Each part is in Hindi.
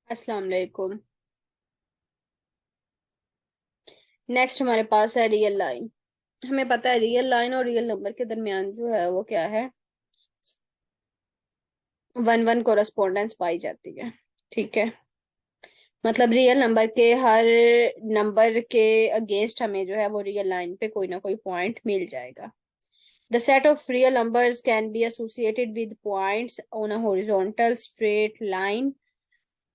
अस्सलाम वालेकुम। नेक्स्ट हमारे पास है रियल लाइन। हमें पता है रियल लाइन और रियल नंबर के दरमियान जो है वो क्या है, 1-1 कोरस्पोंडेंस पाई जाती है। ठीक है, मतलब रियल नंबर के हर नंबर के अगेंस्ट हमें जो है वो रियल लाइन पे कोई ना कोई पॉइंट मिल जाएगा। The set of real numbers can be associated with points on a horizontal straight line.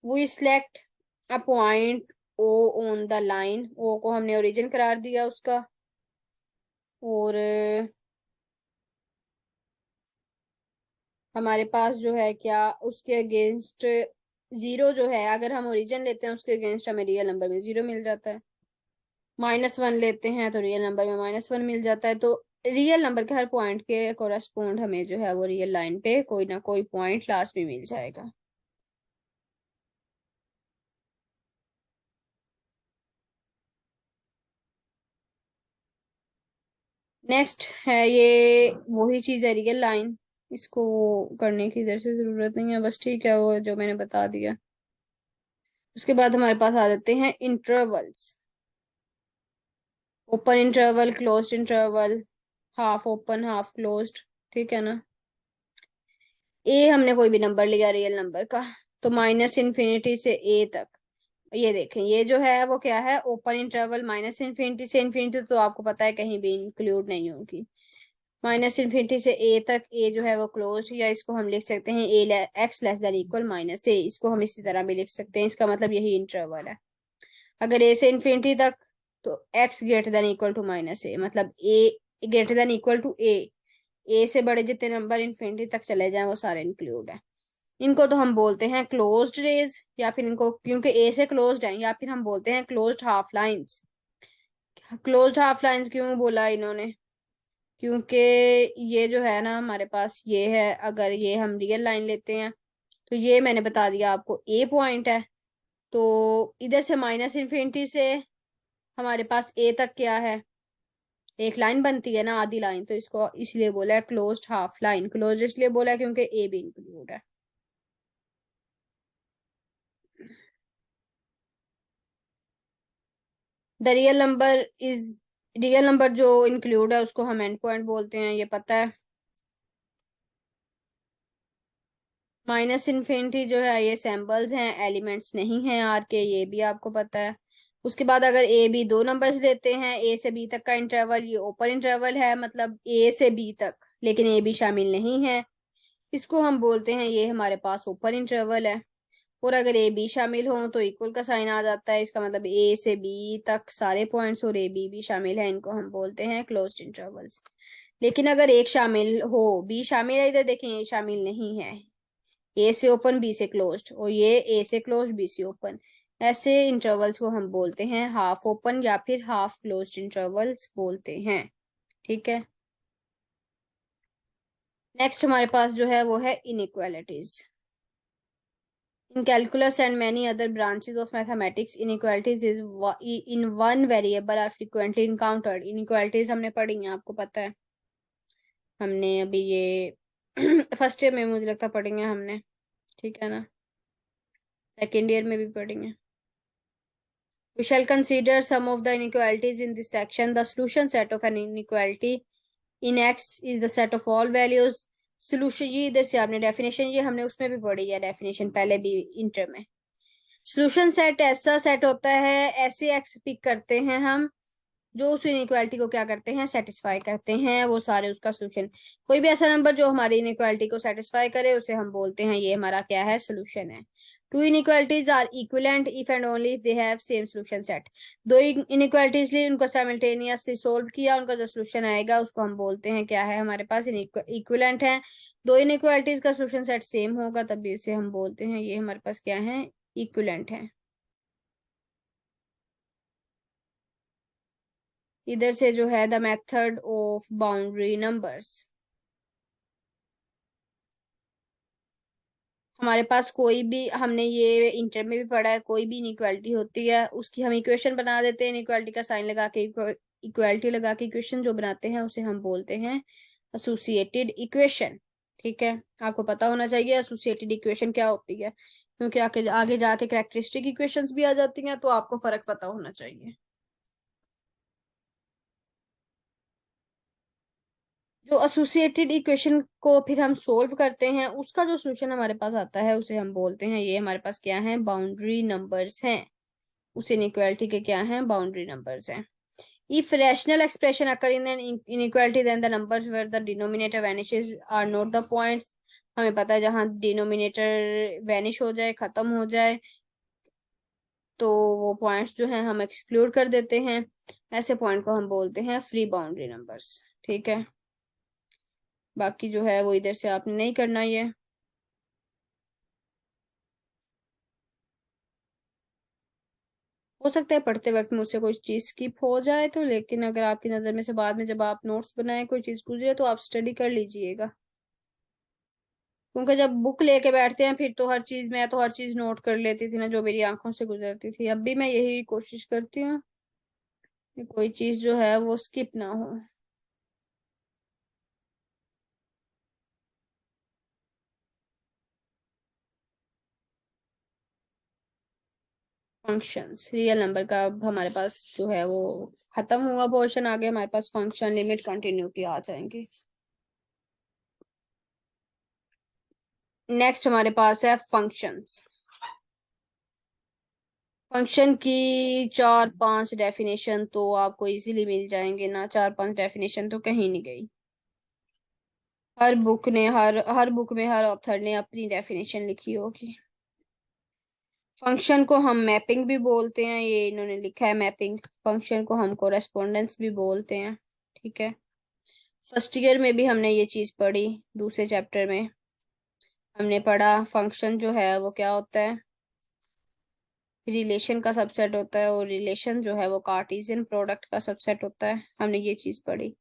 We select a point O on the line. O को हमने ओरिजिन करार दिया उसका, और हमारे पास जो है क्या उसके अगेंस्ट जीरो जो है, अगर हम ओरिजिन लेते हैं उसके अगेंस्ट हमें रियल नंबर में जीरो मिल जाता है। -1 लेते हैं तो रियल नंबर में -1 मिल जाता है। तो रियल नंबर के हर पॉइंट के कोरस्पोंड हमें जो है वो रियल लाइन पे कोई ना कोई पॉइंट लास्ट में मिल जाएगा। नेक्स्ट है ये वही चीज है, रियल लाइन। इसको करने की इधर से जरूरत नहीं है, बस ठीक है वो जो मैंने बता दिया। उसके बाद हमारे पास आ जाते हैं intervals. Open interval, closed interval, half open half closed. ठीक है ना। ए हमने कोई भी नंबर लिया रियल नंबर का, तो -इन्फिनिटी से ए तक। ये देखें, ये जो है वो क्या है, ओपन इंटरवल। -इन्फिनिटी से इन्फिनिटी तो आपको पता है कहीं भी इंक्लूड नहीं होगी। -इन्फिनिटी से ए तक, ए जो है वो क्लोज, या इसको हम लिख सकते हैं a x less than equal -a। इसको हम इसी तरह भी लिख सकते हैं, इसका मतलब यही इंटरवल है। अगर ए से इन्फिनिटी तक, तो x greater than equal to -a, मतलब a greater than equal to a से बड़े जितने नंबर इन्फिनिटी तक चले जाएं वो सारे इंक्लूड है। इनको तो हम बोलते हैं क्लोज्ड रेज, या फिर इनको क्योंकि ए से क्लोज्ड है, या फिर हम बोलते हैं closed half lines. Closed half lines क्यों बोला इन्होंने, क्योंकि ये जो है ना हमारे पास ये है, अगर ये हम रियल लाइन लेते हैं तो ये मैंने बता दिया आपको ए पॉइंट है। तो इधर से -इन्फिनिटी से हमारे पास ए तक क्या है, एक लाइन बनती है ना, आधी लाइन। तो इसको इसलिए बोला है क्लोज्ड हाफ लाइन। क्लोज इसलिए बोला है क्योंकि ए भी इंक्लूड है। The real number is, real number जो इंक्लूड है उसको हम एंड पॉइंट बोलते हैं, ये पता है। -इन्फिनिटी जो है ये सैम्पल्स हैं, एलिमेंट्स नहीं हैं आर के, ये भी आपको पता है। उसके बाद अगर ए बी दो नंबर्स लेते हैं, ए से बी तक का इंटरवल, ये ओपन इंटरवल है, मतलब ए से बी तक, लेकिन ए बी शामिल नहीं है, इसको हम बोलते हैं ये हमारे पास ओपन इंटरवल है। और अगर ए बी शामिल हो तो इक्वल का साइन आ जाता है, इसका मतलब ए से बी तक सारे पॉइंट्स और ए बी भी शामिल है, इनको हम बोलते हैं क्लोज्ड इंटरवल्स। लेकिन अगर एक शामिल हो, बी शामिल है, इधर देखें ए शामिल नहीं है, ए से ओपन बी से क्लोज्ड, और ये ए से क्लोज बी से ओपन, ऐसे इंटरवल्स को हम बोलते हैं हाफ ओपन या फिर हाफ क्लोज्ड इंटरवल्स बोलते हैं। ठीक है। नेक्स्ट हमारे पास जो है वो है inequalities. In calculus and many other branches of mathematics, inequalities is in one variable are frequently encountered. Inequalities हमने पढ़ी हैं, आपको पता है। हमने अभी ये फर्स्ट ईयर में मुझे लगता पढ़ेंगे हमने, ठीक है ना, सेकेंड ईयर में भी पढ़ेंगे। We shall consider some of the inequalities in this section. The solution set of an inequality in X is the set of all values. Solution, ये इधर से आपने डेफिनेशन, ये हमने उसमें भी पढ़ी है डेफिनेशन पहले भी इंटर में। सोल्यूशन सेट ऐसा सेट होता है, ऐसे एक्स पिक करते हैं हम जो उस इनइक्वालिटी को क्या करते हैं, सेटिस्फाई करते हैं, वो सारे उसका सोल्यूशन। कोई भी ऐसा नंबर जो हमारी इनइक्वालिटी को सेटिस्फाई करे उसे हम बोलते हैं ये हमारा क्या है, सोल्यूशन है। Two inequalities are equivalent if and only if they have same solution set. दो इनइक्वालिटीज लिए उनको साइमल्टेनियसली सोल्व किया, उनका जो सोल्यूशन आएगा उसको हम बोलते हैं क्या है, हमारे पास इक्विवेलेंट है। दो इनइक्वालिटीज का सोल्यूशन सेट सेम होगा तब इसे हम बोलते हैं ये हमारे पास क्या है, इक्विवेलेंट है। इधर से जो है the method of boundary numbers, हमारे पास कोई भी, हमने ये इंटर में भी पढ़ा है, कोई भी इनइक्वालिटी होती है उसकी हम इक्वेशन बना देते हैं, इनइक्वालिटी का साइन लगा के, इक्वालिटी लगा के इक्वेशन जो बनाते हैं उसे हम बोलते हैं एसोसिएटेड इक्वेशन। ठीक है, आपको पता होना चाहिए एसोसिएटेड इक्वेशन क्या होती है। क्योंकि आगे आगे जाके कैरेक्टरिस्टिक इक्वेशंस भी आ जाती हैं, तो आपको फर्क पता होना चाहिए। जो एसोसिएटेड इक्वेशन को फिर हम सोल्व करते हैं, उसका जो सोल्यूशन हमारे पास आता है उसे हम बोलते हैं, ये हमारे पास क्या है, बाउंड्री नंबर्स हैं। उस इनइक्वालिटी के क्या हैं, बाउंड्री नंबर्स हैं। If rational expression occur in an inequality, then the numbers where the denominator vanishes are not the points. हमें पता है जहां डिनोमिनेटर वैनिश हो जाए, खत्म हो जाए, तो वो पॉइंट्स जो हैं हम एक्सक्लूड कर देते हैं। ऐसे पॉइंट को हम बोलते हैं फ्री बाउंड्री नंबर्स। ठीक है, बाकी जो है वो इधर से आपने नहीं करना ये। हो सकता है पढ़ते वक्त मुझसे कोई चीज स्किप हो जाए तो, लेकिन अगर आपकी नजर में से बाद में जब आप नोट्स बनाए कोई चीज गुजरे तो आप स्टडी कर लीजिएगा। क्योंकि जब बुक लेके बैठते हैं फिर तो हर चीज, मैं तो हर चीज नोट कर लेती थी ना जो मेरी आंखों से गुजरती थी। अब भी मैं यही कोशिश करती हूँ कि कोई चीज जो है वो स्किप ना हो। फंक्शंस रियल नंबर का अब हमारे पास जो है वो खत्म हुआ पोर्शन, आगे हमारे पास फंक्शन, लिमिट, कंटिन्यूटी आ जाएंगे। नेक्स्ट हमारे पास है फंक्शंस। फंक्शन की 4-5 डेफिनेशन तो आपको इजीली मिल जाएंगे ना, 4-5 डेफिनेशन तो कहीं नहीं गई। हर बुक में हर ऑथर ने अपनी डेफिनेशन लिखी होगी। फंक्शन को हम मैपिंग भी बोलते हैं, ये इन्होंने लिखा है मैपिंग। फंक्शन को हम कोरेस्पोंडेंस भी बोलते हैं। ठीक है, फर्स्ट ईयर में भी हमने ये चीज पढ़ी। दूसरे चैप्टर में हमने पढ़ा फंक्शन जो है वो क्या होता है, रिलेशन का सबसेट होता है, और रिलेशन जो है वो कार्टेशियन प्रोडक्ट का सबसेट होता है। हमने ये चीज पढ़ी।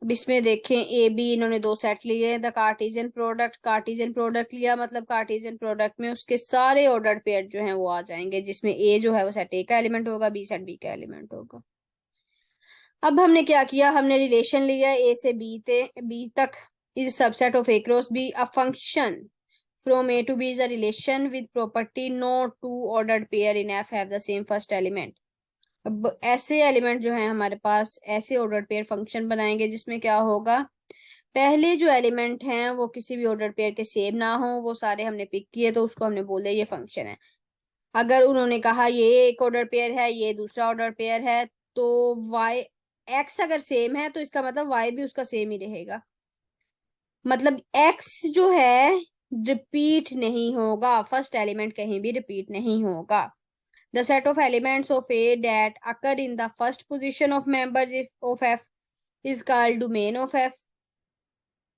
अब इसमें देखें, ए बी इन्होंने दो सेट लिए, the Cartesian product, Cartesian product लिया मतलब कार्टेशियन प्रोडक्ट में उसके सारे ऑर्डर्ड पेयर जो हैं वो आ जाएंगे, जिसमें ए जो है वो सेट ए का एलिमेंट होगा, बी सेट बी का एलिमेंट होगा। अब हमने क्या किया, हमने रिलेशन लिया ए से बी तक, is subset of A cross B. A function from A to B is a relation with property no two ordered pair in f have the same first element. अब ऐसे एलिमेंट जो है हमारे पास, ऐसे ऑर्डर पेयर फंक्शन बनाएंगे जिसमें क्या होगा, पहले जो एलिमेंट हैं वो किसी भी ऑर्डर पेयर के सेम ना हो, वो सारे हमने पिक किए तो उसको हमने बोले ये फंक्शन है। अगर उन्होंने कहा ये एक ऑर्डर पेयर है, ये दूसरा ऑर्डर पेयर है, तो वाई एक्स अगर सेम है तो इसका मतलब वाई भी उसका सेम ही रहेगा। मतलब एक्स जो है रिपीट नहीं होगा, फर्स्ट एलिमेंट कहीं भी रिपीट नहीं होगा। The set of elements of A that occur in the first position of members of F is called domain of F.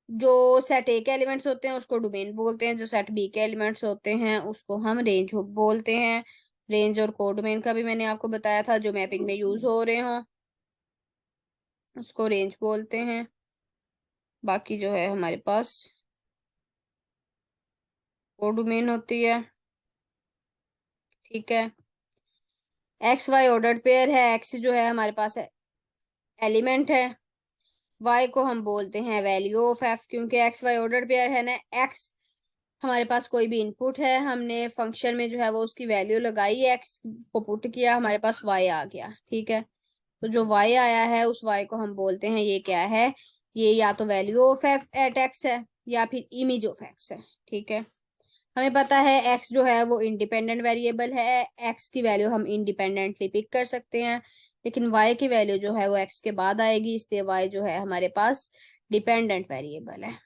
जो सेट ए के एलिमेंट्स होते हैं उसको डोमेन बोलते हैं, जो सेट बी के एलिमेंट्स होते हैं उसको हम रेंज बोलते हैं। रेंज और कोडोमेन का भी मैंने आपको बताया था, जो मैपिंग में यूज हो रहे हो उसको रेंज बोलते हैं। बाकी जो है हमारे पास कोडोमेन होती है। ठीक है, एक्स वाई ऑर्डर्ड पेयर है, एक्स जो है हमारे पास एलिमेंट है, वाई को हम बोलते हैं वैल्यू ऑफ एफ, क्योंकि एक्स वाई ऑर्डर पेयर है ना। एक्स हमारे पास कोई भी इनपुट है, हमने फंक्शन में जो है वो उसकी वैल्यू लगाई, एक्स को पुट किया, हमारे पास वाई आ गया। ठीक है, तो जो वाई आया है उस वाई को हम बोलते हैं ये क्या है, ये या तो value of f at x है या फिर इमेज ऑफ एक्स है। ठीक है, हमें पता है एक्स जो है वो इंडिपेंडेंट वेरिएबल है, एक्स की वैल्यू हम इंडिपेंडेंटली पिक कर सकते हैं, लेकिन वाई की वैल्यू जो है वो एक्स के बाद आएगी, इसलिए वाई जो है हमारे पास डिपेंडेंट वेरिएबल है।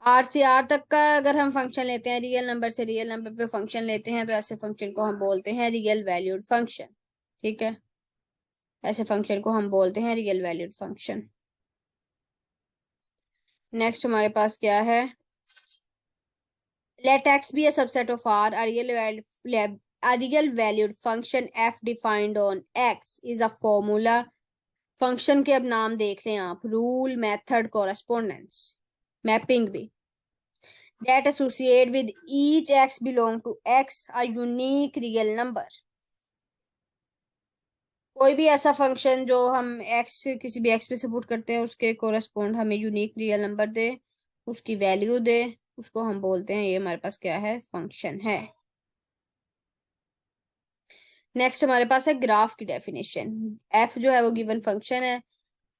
आर से आर तक का अगर हम फंक्शन लेते हैं, रियल नंबर से रियल नंबर पे फंक्शन लेते हैं, तो ऐसे फंक्शन को हम बोलते हैं रियल वैल्यूड फंक्शन। ठीक है, ऐसे फंक्शन को हम बोलते हैं रियल वैल्यूड फंक्शन। नेक्स्ट हमारे पास क्या है, let x be a subset of R, a real valued function f defined on x is a formula। Function के अब नाम देख रहे हैं आप, रूल, मेथड, कोरेस्पोंडेंस, मैपिंग भी। that associate with each x belong to x a unique real number। कोई भी ऐसा फंक्शन जो हम एक्स किसी भी एक्स पे सपोर्ट करते हैं उसके कोरस्पोंड हमें यूनिक रियल नंबर दे, उसकी वैल्यू दे, उसको हम बोलते हैं ये हमारे पास क्या है, फंक्शन है। नेक्स्ट हमारे पास है ग्राफ की डेफिनेशन। एफ जो है वो गिवन फंक्शन है।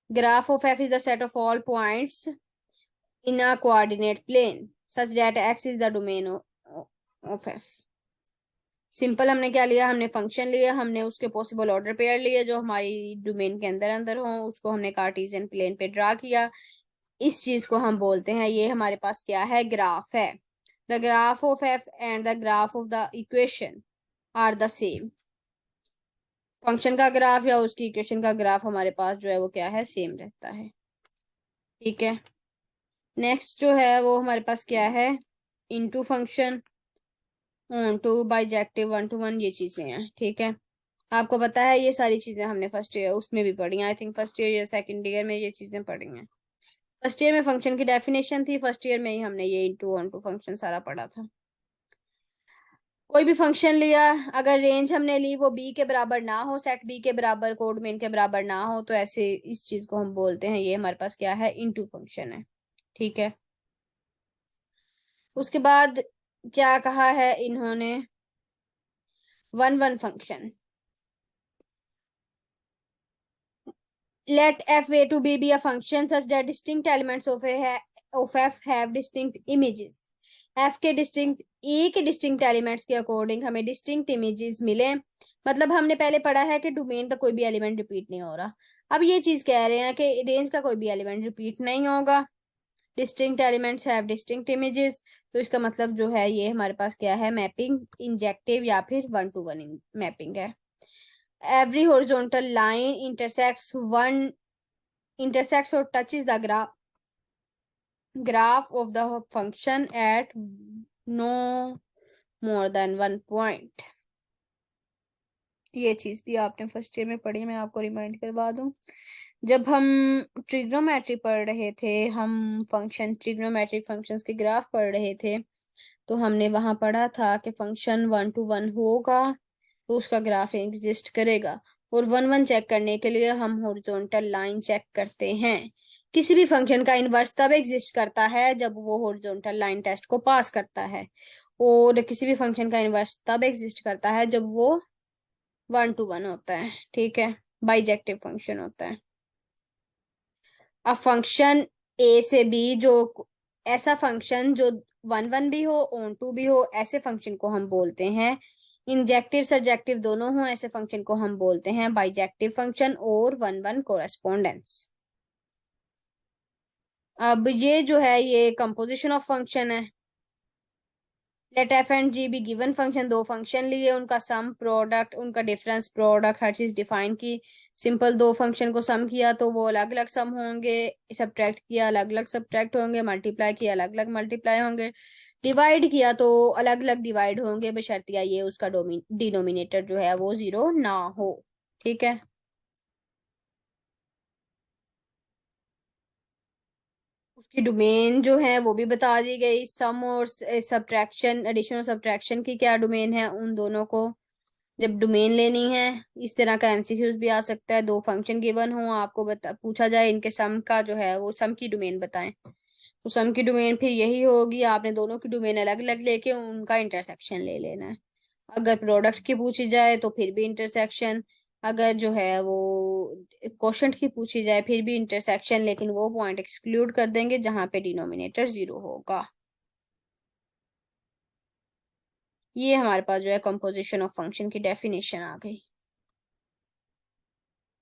Graph of f is the set of all points in a coordinate plane such that x is the domain of f. Simple हमने क्या लिया, हमने फंक्शन लिया, हमने उसके पॉसिबल ऑर्डर पेयर लिए जो हमारी डोमेन के अंदर अंदर हो, उसको हमने कार्टेशियन प्लेन पे ड्रा किया। इस चीज को हम बोलते हैं ये हमारे पास क्या है, ग्राफ है। The graph of f and the graph of the equation are the same. Function का ग्राफ या उसकी इक्वेशन का ग्राफ हमारे पास जो है वो क्या है, सेम रहता है। ठीक है। नेक्स्ट जो है वो हमारे पास क्या है, into function, to bijective, one to one, ये चीजें हैं। ठीक है। आपको पता है ये सारी चीजें हमने फर्स्ट ईयर उसमें भी पढ़ी हैं, आई थिंक फर्स्ट ईयर या सेकंड ईयर में ये चीजें पढ़ी हैं। फर्स्ट ईयर में फंक्शन की डेफिनेशन थी, फर्स्ट ईयर में ही हमने ये इनटू वन टू फंक्शन सारा पढ़ा था। कोई भी फंक्शन लिया, अगर रेंज हमने ली वो बी के बराबर ना हो, सेट बी के बराबर, कोड मेन के बराबर ना हो, तो ऐसे इस चीज को हम बोलते हैं ये हमारे पास क्या है, इनटू फंक्शन है। ठीक है। उसके बाद क्या कहा है इन्होंने, one one function. Let f a to b be a function such that distinct elements of f have distinct images. f के डिस्टिंक्ट ए के डिस्टिंक्ट एलिमेंट्स के अकॉर्डिंग हमें डिस्टिंक्ट इमेजेस मिले। मतलब हमने पहले पढ़ा है कि डोमेन का कोई भी एलिमेंट रिपीट नहीं हो रहा। अब ये चीज कह रहे हैं कि रेंज का कोई भी एलिमेंट रिपीट नहीं होगा, distinct elements have distinct images. तो इसका मतलब जो है ये हमारे पास क्या है, मैपिंग इंजेक्टिव या फिर वन टू वन मैपिंग है। Every horizontal line intersects or touches the graph of the function at no more than one point. ये चीज भी आपने फर्स्ट ईयर में पढ़ी, मैं आपको रिमाइंड करवा दूं। जब हम ट्रिग्नोमेट्री पढ़ रहे थे, हम फंक्शन ट्रिग्नोमेट्रिक फंक्शंस के ग्राफ पढ़ रहे थे, तो हमने वहां पढ़ा था कि फंक्शन वन टू वन होगा तो उसका ग्राफ एग्जिस्ट करेगा। और वन वन चेक करने के लिए हम हॉरिजॉन्टल लाइन चेक करते हैं। किसी भी फंक्शन का इनवर्स तब एग्जिस्ट करता है जब वो हॉरिजॉन्टल लाइन टेस्ट को पास करता है, और किसी भी फंक्शन का इनवर्स तब एग्जिस्ट करता है जब वो वन टू वन होता है। ठीक है, बाइजेक्टिव फंक्शन होता है। अब फंक्शन ए से बी, जो ऐसा फंक्शन जो वन वन भी हो ऑन टू भी हो, ऐसे फंक्शन को हम बोलते हैं, इंजेक्टिव सरजेक्टिव दोनों हो ऐसे फंक्शन को हम बोलते हैं बाइजेक्टिव फंक्शन और वन वन कोरेस्पोंडेंस। अब ये जो है ये कंपोजिशन ऑफ फंक्शन है। Let f and g be given function, दो फंक्शन लिए, उनका सम प्रोडक्ट, उनका डिफरेंस प्रोडक्ट, हर चीज डिफाइन की। सिंपल दो फंक्शन को सम किया तो वो अलग अलग सम होंगे, सब्ट्रैक्ट किया अलग अलग सब्ट्रैक्ट होंगे, मल्टीप्लाई किया अलग अलग मल्टीप्लाई होंगे, डिवाइड किया तो अलग अलग डिवाइड होंगे, बशर्तिया ये उसका डिनोमिनेटर जो है वो जीरो ना हो। ठीक है। उसकी डोमेन जो है वो भी बता दी गई, सम और सब्ट्रैक्शन, एडिशन और सब्ट्रैक्शन की क्या डोमेन है उन दोनों को जब डोमेन लेनी है। इस तरह का एमसीक्यूज भी आ सकता है, दो फंक्शन गिवन हो, आपको पूछा जाए इनके सम का जो है वो सम की डोमेन बताएं, तो सम की डोमेन फिर यही होगी, आपने दोनों की डोमेन अलग अलग लेके उनका इंटरसेक्शन ले लेना है। अगर प्रोडक्ट की पूछी जाए तो फिर भी इंटरसेक्शन, अगर जो है वो क्वोशंट की पूछी जाए फिर भी इंटरसेक्शन, लेकिन वो पॉइंट एक्सक्लूड कर देंगे जहां पे डिनोमिनेटर जीरो होगा। ये हमारे पास जो है कंपोजिशन ऑफ फंक्शन की डेफिनेशन आ गई।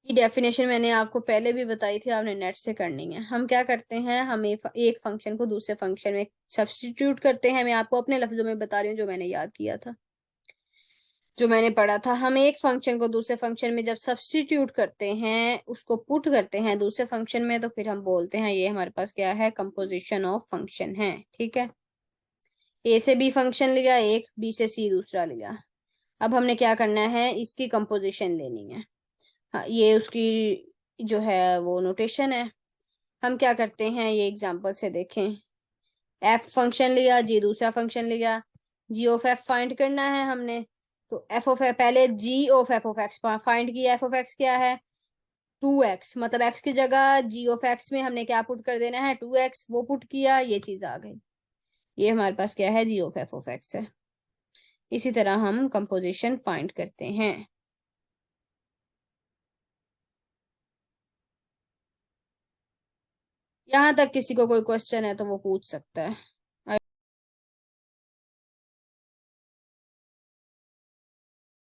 ये डेफिनेशन मैंने आपको पहले भी बताई थी, आपने नेट से करनी है। हम क्या करते हैं, हम एक फंक्शन को दूसरे फंक्शन में सब्स्टिट्यूट करते हैं। मैं आपको अपने लफ्जों में बता रही हूँ जो मैंने याद किया था, जो मैंने पढ़ा था। हम एक फंक्शन को दूसरे फंक्शन में जब सब्स्टिट्यूट करते हैं, उसको पुट करते हैं दूसरे फंक्शन में, तो फिर हम बोलते हैं ये हमारे पास क्या है, कंपोजिशन ऑफ फंक्शन है। ठीक है। ए से बी फंक्शन लिया एक, बी से सी दूसरा लिया। अब हमने क्या करना है, इसकी कंपोजिशन लेनी है। हाँ, ये उसकी जो है वो नोटेशन है। हम क्या करते हैं, ये एग्जांपल से देखें। एफ फंक्शन लिया, जी दूसरा फंक्शन लिया, जी ऑफ एफ फाइंड करना है हमने। तो एफ ऑफ पहले g of f of x find किया, एफ ऑफ एक्स क्या है 2x, मतलब x की जगह जी ऑफ एक्स में हमने क्या पुट कर देना है 2x, वो पुट किया, ये चीज आ गई। ये हमारे पास क्या है जी ऑफ एफ ऑफ एक्स है। इसी तरह हम कंपोजिशन फाइंड करते हैं। यहां तक किसी को कोई क्वेश्चन है तो वो पूछ सकता है।